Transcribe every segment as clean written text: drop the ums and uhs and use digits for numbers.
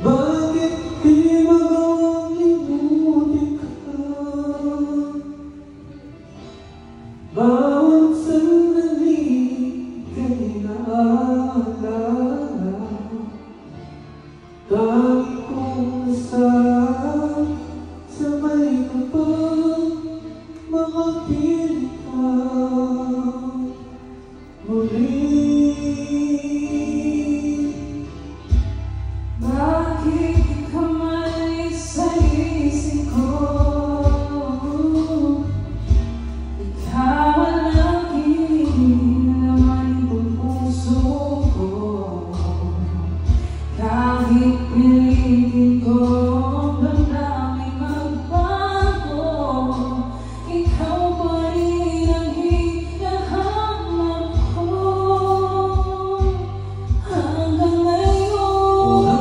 Bakit di magawang limutin ka? Bawat sandali ka'y naalala. Dami kong nasaan sa may kapag makapiling ka muli. Pilitin ko damdamin magbago, ikaw pa rin ang hinahanap ko. Hanggang ngayon,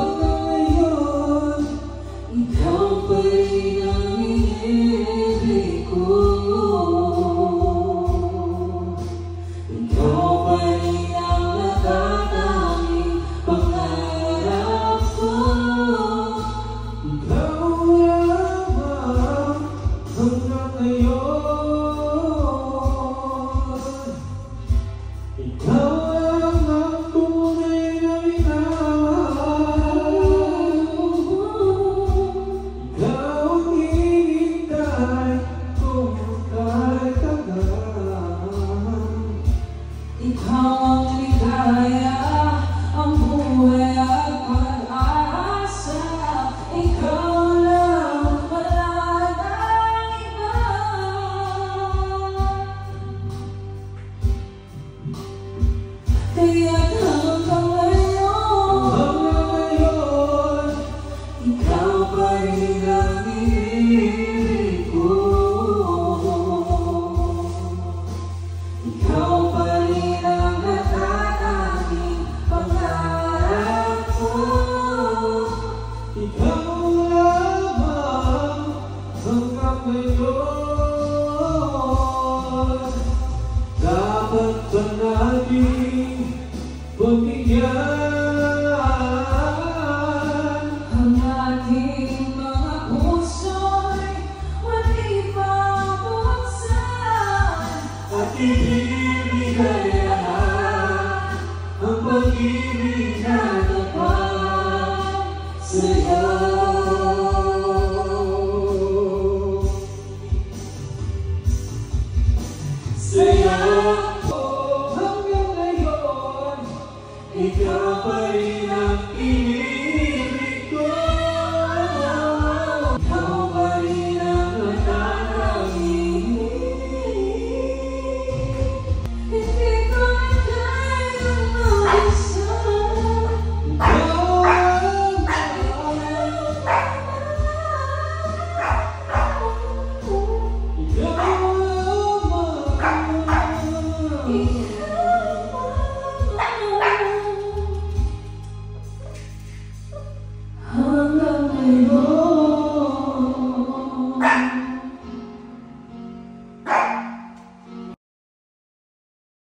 ikaw pa rin ang iniibig ko. Ikaw pa rin ang natatanging pangarap ko. Ikaw lang ang tunay na minamahal. Ikaw ang hinihintay kung kahit tagal. Ikaw ang ligaya, ang buhay at pag-asa. Ikaw lang wala nang iba. Kaya't hanggang ngayon, ikaw pa rin ang iniibig ko. Ikaw pa rin ang natatanging pangarap ko. Ikaw lamang hanggang ngayon. Dapat ba natin pagbigyan Ang ating mga puso'y muli pabuksan at ibibigay ang pag-ibig na tapat sa'yo? Sa'yo, hanggang ngayon, ikaw pa rin